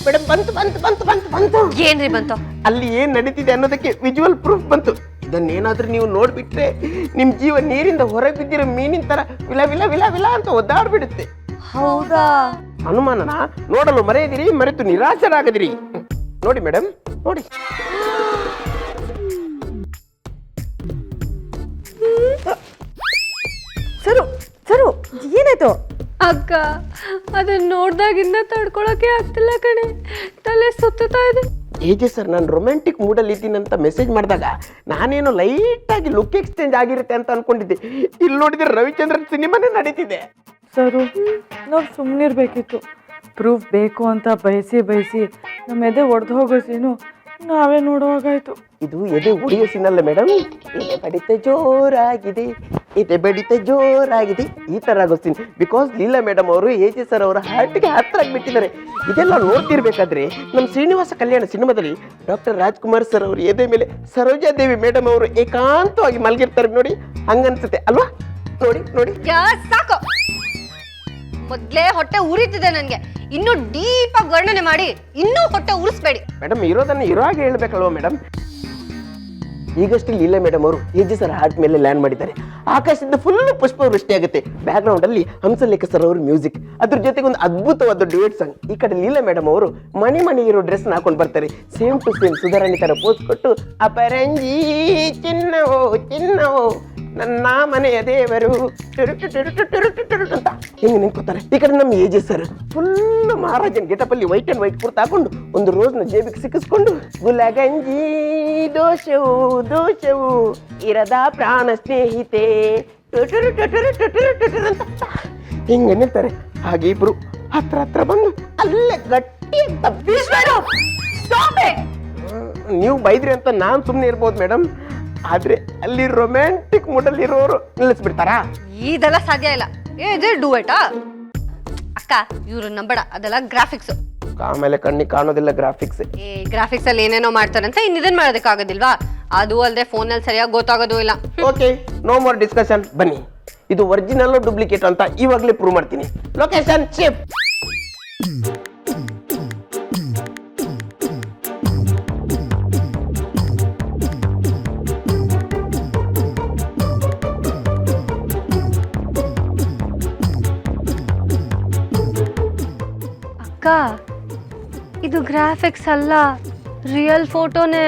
Madam ಬಂತು ಬಂತು ಬಂತು ಬಂತು ಬಂತು. ಏನ್ರಿ ಬಂತು? ಅಲ್ಲಿ ಏನ್ ನಡೀತಿದೆ ಅನ್ನೋದಕ್ಕೆ ವಿಜುವಲ್ ಪ್ರೂಫ್ ಬಂತು. ಇದನ್ನೇನಾದ್ರೂ ನೀವು ನೋಡ್ಬಿಟ್ರೆ ನಿಮ್ ಜೀವ ನೀರಿಂದ ಹೊರಗೆ ಬಿದ್ದಿರೋ ಮೀನಿನ ತರ ವಿಲ ವಿಲ ವಿಲ ವಿಲ ಅಂತ ಒದ್ದಾಡ್ಬಿಡುತ್ತೆ. ಹೌದಾ? ಅನುಮಾನನ ನೋಡಲು ಮರೆಯದಿರಿ, ಮರೆತು ನಿರಾಶರಾಗದಿರಿ. ನೋಡಿ ಮೇಡಮ್ ನೋಡಿ. ಸರು ಸರು ಏನಾಯ್ತು? ಅಕ್ಕ ಅದನ್ನ ನೋಡ್ದಾಗಿಂದ ತಡ್ಕೊಳಕ್ಕೆ ಆಗ್ತಿಲ್ಲ ಕಣೆ, ತಲೆ ಸುತ್ತಾ ಇದೆ. ಏಜೆ ಸರ್, ನಾನು ರೊಮ್ಯಾಂಟಿಕ್ ಮೂಡಲ್ಲಿ ಇದ್ದೀನಂತ ಮೆಸೇಜ್ ಮಾಡಿದಾಗ ನಾನೇನೋ ಲೈಟ್ ಆಗಿ ಲುಕ್ ಎಕ್ಸ್ಚೇಂಜ್ ಆಗಿರುತ್ತೆ ಅಂತ ಅನ್ಕೊಂಡಿದ್ದೆ. ಇಲ್ಲಿ ನೋಡಿದ್ರೆ ರವಿಚಂದ್ರನ್ ಸಿನಿಮಾನೇ ನಡೀತಿದೆ. ಸರು ನಾವು ಸುಮ್ಮನಿರ್ಬೇಕಿತ್ತು. ಪ್ರೂಫ್ ಬೇಕು ಅಂತ ಬಯಸಿ ಬಯಸಿ ನಮ್ಮ ಎದೆ ಒಡೆದು ಹೋಗೋ ಸೀನು ನಾವೇ ನೋಡುವಾಗಾಯ್ತು. ಇದು ಎದೆ ಉಳಿಯೋ ಸೀನಲ್ಲ ಮೇಡಮ್, ಎದೆ ಬಡಿತ ಜೋರಾಗಿದೆ, ಎದೆ ಬಡಿತ ಜೋರಾಗಿದೆ, ಈ ತರ ಆಗೋ ಸೀನ್. ಬಿಕಾಸ್ ಲೀಲಾ ಮೇಡಮ್ ಅವರು ಏಜೆ ಸರ್ ಅವರ ಹಾರ್ಟ್ಗೆ ಹತ್ರ ಆಗಿಬಿಟ್ಟಿದ್ದಾರೆ. ಇದೆಲ್ಲ ನೋಡ್ತಿರ್ಬೇಕಾದ್ರೆ ನಮ್ಮ ಶ್ರೀನಿವಾಸ ಕಲ್ಯಾಣ ಸಿನಿಮಾದಲ್ಲಿ ಡಾಕ್ಟರ್ ರಾಜ್ಕುಮಾರ್ ಸರ್ ಅವರು ಎದೆ ಮೇಲೆ ಸರೋಜಾದೇವಿ ಮೇಡಮ್ ಅವರು ಏಕಾಂತವಾಗಿ ಮಲಗಿರ್ತಾರೆ ನೋಡಿ, ಹಂಗನ್ಸುತ್ತೆ ಅಲ್ವಾ? ನೋಡಿ ನೋಡಿ. ಸಾಕು, ಮೊದ್ಲೇ ಹೊಟ್ಟೆ ಉರಿತಿದೆ ನನ್ಗೆ. ಇನ್ನು ಡೀಪ್ ಆಗಿ ವರ್ಣನೆ ಮಾಡಿ ಇನ್ನೂ ಹೊಟ್ಟೆ ಉರಿಸ್ಬೇಡಿ ಮೇಡಮ್. ಇರೋದನ್ನ ಇರೋ ಹಾಗೆ ಹೇಳ್ಬೇಕಲ್ವಾ ಮೇಡಮ್? ಈಗಷ್ಟೇ ಲೀಲಾ ಮೇಡಮ್ ಅವರು ಏಜೆ ಸರ್ ಹಾರ್ಟ್ ಮೇಲೆ ಲ್ಯಾಂಡ್ ಮಾಡಿದ್ದಾರೆ. ಆಕಾಶದಿಂದ ಫುಲ್ ಪುಷ್ಪವೃಷ್ಟಿ ಆಗುತ್ತೆ. ಬ್ಯಾಕ್ ಗ್ರೌಂಡ್ ಅಲ್ಲಿ ಹಂಸಲೇಖ ಸರ್ ಅವರು ಮ್ಯೂಸಿಕ್, ಅದ್ರ ಜೊತೆಗೆ ಒಂದು ಅದ್ಭುತವಾದ ಡ್ಯೂಯೆಟ್ ಸಾಂಗ್. ಈ ಕಡೆ ಲೀಲಾ ಮೇಡಮ್ ಅವರು ಮಣಿ ಇರೋ ಡ್ರೆಸ್ ಹಾಕೊಂಡು ಬರ್ತಾರೆ. ಸೇಮ್ ಟು ಸೇಮ್ ಸುಧಾರಾಣಿ ತರ ಪೋಸ್ ಕೊಟ್ಟು ಅಪರಂಜಿ ಚಿನ್ನವೋ ಚಿನ್ನವೋ ನನ್ನ ಮನೆಯ ದೇವರು ಅಂತ ಹಿಂಗೆ ನಿಂತ್ಕೋತಾರೆ. ಈ ಕಡೆ ನಮ್ಮ ಏಜೆ ಸರ್ ಫುಲ್ ಮಹಾರಾಜನ್ ಗೆಟಪಲ್ಲಿ ವೈಟ್ ಅಂಡ್ ವೈಟ್ ಕುರ್ತಾ ಹಾಕೊಂಡು ಒಂದು ರೋಸ್ನ ಜೇಬಿಗೆ ಸಿಕ್ಕಿಸ್ಕೊಂಡು ಗುಲಗಂಜಿ ದೋಷವು ದೋಷವು ಇರದ ಪ್ರಾಣ ಸ್ನೇಹಿತೆ ಅಂತ ಹಿಂಗೆ ನಿಂತಾರೆ. ಹಾಗೆ ಇಬ್ರು ಹತ್ರ ಹತ್ರ ಬಂದು ಅಲ್ಲೇ ಗಟ್ಟಿ ಅಂತ ನೀವು ಬೈದ್ರಿ ಅಂತ ನಾನು ಸುಮ್ಮನೆ ಇರ್ಬೋದು ಮೇಡಮ್, ಆದ್ರೆ ಅಲ್ಲಿ ರೊಮ್ಯಾಂಟಿಕ್ ಮೂಡಲ್ಲಿ ಇರೋರು ನಿಲ್ಲಿಸ್ಬಿಡ್ತಾರಾ? ಇದೆಲ್ಲ ಸಾಧ್ಯ ಇಲ್ಲ. ಇದು ಡುಯೆಟಾ? ಅಕ್ಕ ಇವ್ರು ನಂಬಡ, ಅದೆಲ್ಲ ಗ್ರಾಫಿಕ್ಸ್. ಆಮೇಲೆ ಕಣ್ಣಿಗೆ ಕಾಣೋದಿಲ್ಲ ಗ್ರಾಫಿಕ್ಸ್. ಗ್ರಾಫಿಕ್ಸ್ ಅಲ್ಲಿ ಏನೇನೋ ಮಾಡ್ತಾರಂತೆ, ಇನ್ನಿದನ್ ಮಾಡೋದಕ್ಕಾಗೋದಿಲ್ವಾ? ಅದು ಅಲ್ಲದೆ ಫೋನಲ್ಲಿ ಸರಿಯಾಗಿ ಗೊತ್ತಾಗೋದು ಇಲ್ಲ. Okay, no more discussion. ಬನ್ನಿ, ಇದು ಒರಿಜಿನಲ್ ಡೂಪ್ಲಿಕೇಟ್ ಅಂತ ಇವಾಗಲೇ ಪ್ರೂವ್ ಮಾಡ್ತೀನಿ. Location shift. ಅಕ್ಕ ಇದು ಗ್ರಾಫಿಕ್ಸ್ ಅಲ್ಲ, ರಿಯಲ್ ಫೋಟೋನೇ.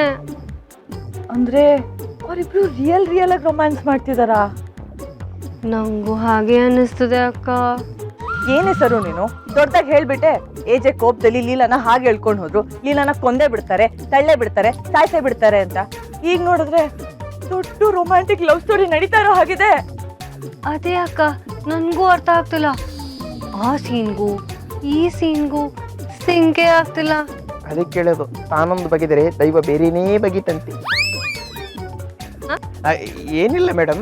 ಅಂದ್ರೆ ಅವರಿಬ್ರು ರಿಯಲ್ ಆಗಿ ರೊಮ್ಯಾನ್ಸ್ ಮಾಡ್ತಿದಾರಾ? ನಂಗೂ ಹಾಗೆ ಅನ್ನಿಸ್ತದೆ ಅಕ್ಕ. ಏನೇ ಸರು ನೀನು ದೊಡ್ಡದಾಗಿ ಹೇಳ್ಬಿಟ್ಟೆ. ಏಜೆ ಕೋಪದಲ್ಲಿ ಲೀಲಾನ ಹಾಗೆ ಹೇಳ್ಕೊಂಡು ಹೋದ್ರು, ಲೀಲಾನ ಕೊಂದೇ ಬಿಡ್ತಾರೆ, ತಳ್ಳೆ ಬಿಡ್ತಾರೆ, ಸಾಯ್ಸೇ ಬಿಡ್ತಾರೆ ಅಂತ. ಈಗ ನೋಡಿದ್ರೆ ದೊಡ್ಡ ರೊಮ್ಯಾಂಟಿಕ್ ಲವ್ ಸ್ಟೋರಿ ನಡೀತಾ ಇರೋ ಹಾಗಿದೆ. ಅದೇ ಅಕ್ಕ, ನನ್ಗೂ ಅರ್ಥ ಆಗ್ತಿಲ್ಲ. ಆ ಸೀನ್ಗೂ ಈ ಸೀನ್ಗೂ ಸಿಂಕೆ ಆಗ್ತಿಲ್ಲ. ಅದಕ್ಕೆ ಕೇಳೋದು, ತಾನೊಂದು ಬಗೆದರೆ ದೈವ ಬೇರೆನೇ ಬಗೆತಂತೆ. ಏನಿಲ್ಲ ಮೇಡಮ್,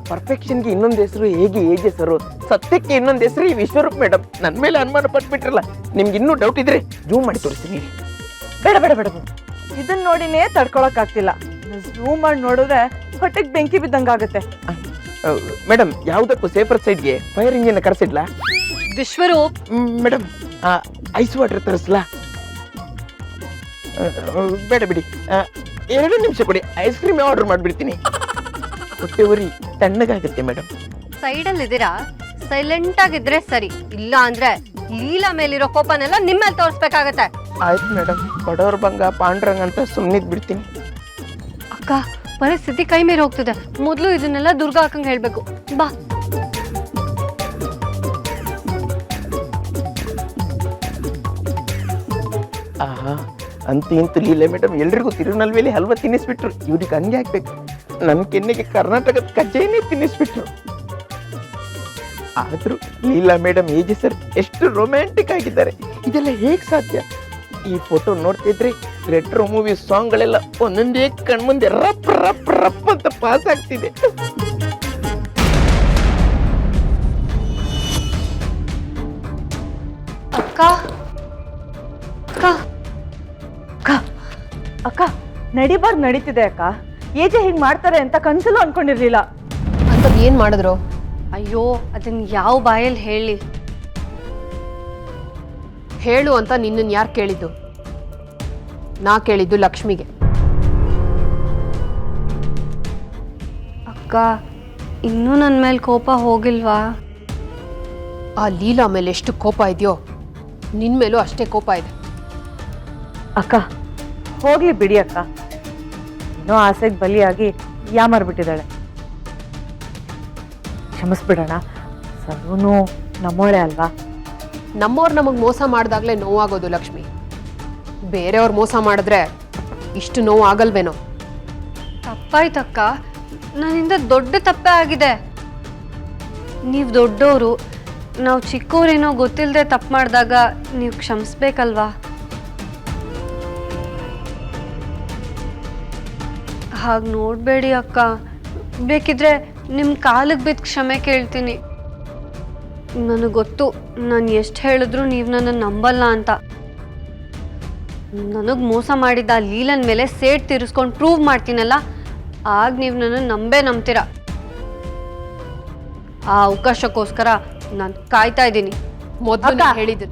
ಪರ್ಫೆಕ್ಷನ್ಗೆ ಇನ್ನೊಂದು ಹೆಸರು ಹೇಗೆ ಏಜೆ ಸರ್, ಸತ್ಯಕ್ಕೆ ಇನ್ನೊಂದು ಹೆಸರು ಈ ವಿಶ್ವರೂಪ್ ಮೇಡಮ್. ನನ್ನ ಮೇಲೆ ಅನುಮಾನ ಪಟ್ಬಿಟ್ರಲ್ಲ, ನಿಮ್ಗೆ ಇನ್ನೂ ಡೌಟ್ ಇದ್ರೆ ಜೂಮ್ ಮಾಡಿ ತೋರಿಸ್ತೀನಿ. ಬೇಡ ಬೇಡ ಬೇಡ, ಇದನ್ನ ನೋಡಿನೇ ತಡ್ಕೊಳಕ್ ಆಗ್ತಿಲ್ಲ. ಝೂಮ್ ಮಾಡಿ ನೋಡಿದ್ರೆ ಹೊಟ್ಟೆಗೆ ಬೆಂಕಿ ಬಿದ್ದಂಗಾಗುತ್ತೆ. ಮೇಡಮ್, ಯಾವುದಕ್ಕೂ ಸೇಫರ್ ಸೈಡ್ಗೆ ಫೈರ್ ಇಂಜಿನ್ ಕರೆಸಿಡ್ಲಾ? ವಿಶ್ವರೂಪ್ ಮೇಡಮ್, ಐಸ್ ವಾಟರ್ ತರಿಸ್ಲಾ? ಬೇಡ ಬಿಡಿ, 2 ನಿಮಿಷ ಕೊಡಿ, ಐಸ್ ಕ್ರೀಮ್ ಆರ್ಡರ್ ಮಾಡಿಬಿಡ್ತೀನಿ. ಹೊಟ್ಟೆ ಉರಿ ತಣ್ಣಗಾಗುತ್ತೆ ಮೇಡಮ್. ಸೈಡಲ್ಲಿ ಇದ್ದೀರಾ, ಸೈಲೆಂಟ್ ಆಗಿದ್ರೆ ಸರಿ. ಇಲ್ಲ ಅಂದ್ರೆ ಲೀಲಾ ಮೇಲಿರೋ ಕೋಪನೆಲ್ಲ ನಿಮ್ಮಲ್ಲಿ ತೋರಿಸ್ಬೇಕಾಗತ್ತೆ. ಆಯ್ತು ಮೇಡಮ್, ಬಡವ್ರ ಬಂಗ ಪಾಂಡ್ರಂಗ್ ಅಂತ ಸುಮ್ಮನಿದ್ ಬಿಡ್ತೀನಿ. ಅಕ್ಕ, ಪರಿಸ್ಥಿತಿ ಕೈ ಮೀರಿ ಹೋಗ್ತಿದೆ. ಮೊದಲು ಇದನ್ನೆಲ್ಲ ದುರ್ಗಾ ಅಕ್ಕಂಗೆ ಹೇಳ್ಬೇಕು. ಬಾ. ಆಹಾ, ಅಂತೂ ಇಂತೂ ಲೀಲೆ ಮೇಡಮ್ ಎಲ್ರಿಗೂ ತಿರುನಲ್ವೇಲಿ ಹಲ್ವಾ ತಿನ್ನಿಸ್ಬಿಟ್ರು. ಇವ್ರಿಗೆ ಹಂಗೆ ಆಗ್ಬೇಕು, ನನ್ನ ಕೆನ್ನೆಗೆ ಕರ್ನಾಟಕದ ಕಜ್ಜಾಯನೇ ತಿನ್ನಿಸ್ಬಿಟ್ರು. ಆದ್ರೂ ಲೀಲಾ ಮೇಡಮ್ ಏಜೆ ಸರ್ ಎಷ್ಟು ರೊಮ್ಯಾಂಟಿಕ್ ಆಗಿದ್ದಾರೆ. ಇದೆಲ್ಲ ಹೇಗ್ ಸಾಧ್ಯ? ಈ ಫೋಟೋ ನೋಡ್ತಿದ್ರೆ ರೆಟ್ರೋ ಮೂವಿ ಸಾಂಗ್ಗಳೆಲ್ಲ ಒಂದೊಂದೇ ಕಣ್ಮುಂದೆ ರಪ್ ರಪ್ ರಪ್ ಅಂತ ಪಾಸ್ ಆಗ್ತಿದೆ. ಅಕ್ಕ ಅಕ್ಕ ಅಕ್ಕ ಅಕ್ಕ ನಡಿಬಾರ್ದು ನಡೀತಿದೆ ಅಕ್ಕ. ಏಜೆ ಹಿಂಗ್ ಮಾಡ್ತಾರೆ ಅಂತ ಕನ್ಸಲ್ಲೂ ಅನ್ಕೊಂಡಿರ್ಲಿಲ್ಲ. ಅಂತ ಏನ್ ಮಾಡಿದ್ರು? ಅಯ್ಯೋ, ಅದನ್ನ ಯಾವ ಬಾಯಲ್ಲಿ ಹೇಳಿ? ಹೇಳು ಅಂತ ನಿನ್ನನ್ನು ಯಾರು ಕೇಳಿದ್ದು? ನಾ ಕೇಳಿದ್ದು ಲಕ್ಷ್ಮಿಗೆ. ಅಕ್ಕ ಇನ್ನೂ ನನ್ನ ಮೇಲೆ ಕೋಪ ಹೋಗಿಲ್ವಾ? ಆ ಲೀಲಾ ಮೇಲೆ ಎಷ್ಟು ಕೋಪ ಇದೆಯೋ ನಿನ್ನ ಮೇಲೂ ಅಷ್ಟೇ ಕೋಪ ಇದೆ. ಅಕ್ಕ ಹೋಗ್ಲಿ ಬಿಡಿ ಅಕ್ಕ, ಇನ್ನೂ ಆಸೆಗೆ ಬಲಿಯಾಗಿ ಯಾಮಾರ್ಬಿಟ್ಟಿದ್ದಾಳೆ. ಕ್ಷಮಿಸ್ಬಿಡೋಣ, ಸರುನು ನಮ್ಮೋಳೆ ಅಲ್ವಾ? ನಮ್ಮವ್ರು ನಮಗೆ ಮೋಸ ಮಾಡಿದಾಗಲೇ ನೋವಾಗೋದು ಲಕ್ಷ್ಮಿ. ಬೇರೆಯವ್ರು ಮೋಸ ಮಾಡಿದ್ರೆ ಇಷ್ಟು ನೋವು ಆಗಲ್ವೇನೋ? ತಪ್ಪಾಯ್ತಕ್ಕ, ನನ್ನಿಂದ ದೊಡ್ಡ ತಪ್ಪೇ ಆಗಿದೆ. ನೀವು ದೊಡ್ಡವರು, ನಾವು ಚಿಕ್ಕವರೇನೋ ಗೊತ್ತಿಲ್ಲದೆ ತಪ್ಪು ಮಾಡಿದಾಗ ನೀವು ಕ್ಷಮಿಸ್ಬೇಕಲ್ವಾ? ಹಾಗೆ ನೋಡಬೇಡಿ ಅಕ್ಕ, ಬೇಕಿದ್ರೆ ನಿಮ್ಮ ಕಾಲಿಗೆ ಬಿದ್ದು ಕ್ಷಮೆ ಕೇಳ್ತೀನಿ. ನನಗೆ ಗೊತ್ತು ನಾನು ಎಷ್ಟು ಹೇಳಿದ್ರು ನೀವು ನನ್ನನ್ನು ನಂಬಲ್ಲ ಅಂತ. ನನಗೆ ಮೋಸ ಮಾಡಿದ್ದ ಆ ಲೀಲನ್ ಮೇಲೆ ಸೇಟ್ ತೀರಿಸ್ಕೊಂಡು ಪ್ರೂವ್ ಮಾಡ್ತೀನಲ್ಲ, ಆಗ ನೀವು ನನ್ನನ್ನು ನಂಬ್ತೀರ. ಆ ಅವಕಾಶಕ್ಕೋಸ್ಕರ ನಾನು ಕಾಯ್ತಾ ಇದ್ದೀನಿ. ಮೊದಲು ಹೇಳಿದ್ದು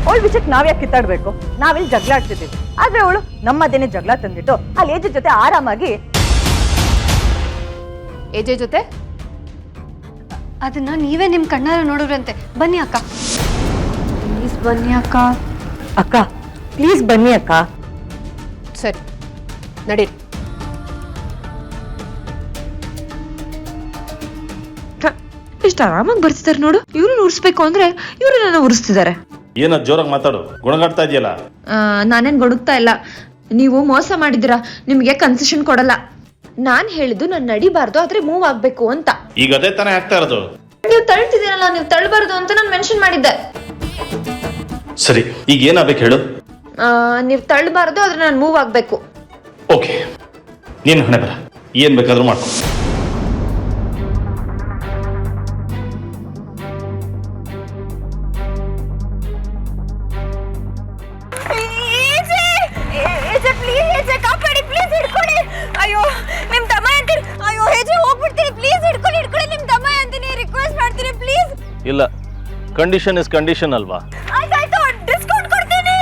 ಅವಳ ವಿಷಯಕ್ಕೆ ನಾವ್ಯಾಕೆ ಕಿತ್ತಾಡ್ಬೇಕು? ನಾವಿಲ್ಲಿ ಜಗಳ ಆಡ್ತಿದ್ದೀವಿ, ಆದ್ರೆ ಅವಳು ನಮ್ಮದೇನೆ ಜಗಳ ತಂದಿಟ್ಟು ಅಲ್ಲಿ ಏಜ್ ಜೊತೆ ಆರಾಮಾಗಿ. ಎಜೆ ಜೊತೆ ಅದನ್ನ ನೀವೇ ನಿಮ್ಮ ಕಣ್ಣಾರ ನೋಡಿದ್ರಂತೆ. ಬನ್ನಿ ಅಕ್ಕ, ಪ್ಲೀಸ್ ಬನ್ನಿ ಅಕ್ಕ. ಅಕ್ಕ ಪ್ಲೀಸ್ ಬನ್ನಿ ಅಕ್ಕ. ಸರಿ ನಡೀರಿ. ಎಷ್ಟು ಆರಾಮಾಗಿ ಬರ್ತಿದ್ದಾರೆ ನೋಡು. ಇವ್ರನ್ನ ಉರ್ಸ್ಬೇಕು ಅಂದ್ರೆ ಇವ್ರು ನನ್ನ ಉರಿಸ್ತಿದ್ದಾರೆ. ಏನೋ ಜೋರಾಗಿ ಮಾತಾಡು, ಗುಣಗಾಡ್ತಾ ಇದೆಯಲ್ಲ. ನಾನೇನ್ ಗೊಡುಗ್ತಾ ಇಲ್ಲ. ನೀವು ಮೋಸ ಮಾಡಿದಿರಾ, ನಿಮ್ಗೆ ಕನ್ಸೆಷನ್ ಕೊಡಲ್ಲ. ನಾನ್ ಹೇಳಿದ್ದು ನಾನು ನಡಿಬಾರ್ದು, ಆದ್ರೆ ಮೂವ್ ಆಗ್ಬೇಕು ಅಂತ. ಈಗ ಅದೇ ತಾನೇ ಆಗ್ತಾ ಇರೋದು. ನೀವು ತಳ್ತಿದ್ದೀರಲ್ಲ, ನೀವು ತಳ್ಳಬಾರ್ದು ಅಂತ ನಾನು ಮೆನ್ಷನ್ ಮಾಡಿದ್ದೆ. ಸರಿ, ಈಗ ಏನಾಗಬೇಕು ಹೇಳು? ನೀವು ತಳ್ಳಬಾರ್ದು, ಆದ್ರೆ ನಾನು ಮೂವ್ ಆಗ್ಬೇಕು. ಓಕೆ, ನೀನು ಹಣೆ ಬರ, ಏನ್ ಬೇಕಾದ್ರೂ ಮಾಡ್ಕೊ. ಅಯ್ಯೋ ನಿಮ್ ತಮ್ಮ ಅಂತೀನಿ. ಅಯ್ಯೋ ಹೇಜೆ ಹೋಗ್ಬಿಡ್ತೀನಿ, ಪ್ಲೀಸ್ ಹಿಡ್ಕೊಳ್ಳಿ ನಿಮ್ ತಮ್ಮ ಅಂತೀನಿ, ರಿಕ್ವೆಸ್ಟ್ ಮಾಡ್ತೀನಿ ಪ್ಲೀಸ್. ಇಲ್ಲ, ಕಂಡೀಷನ್ ಇಸ್ ಕಂಡೀಷನ್ ಅಲ್ವಾ? ಆಯ್ತಾಯ್ತು, ಡಿಸ್ಕೌಂಟ್ ಕೊಡ್ತೀನಿ.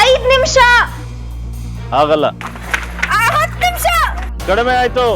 5 ನಿಮಿಷ ಆಗಲ್ಲ, 10 ನಿಮಿಷ ಕಡಿಮೆ ಆಯ್ತು.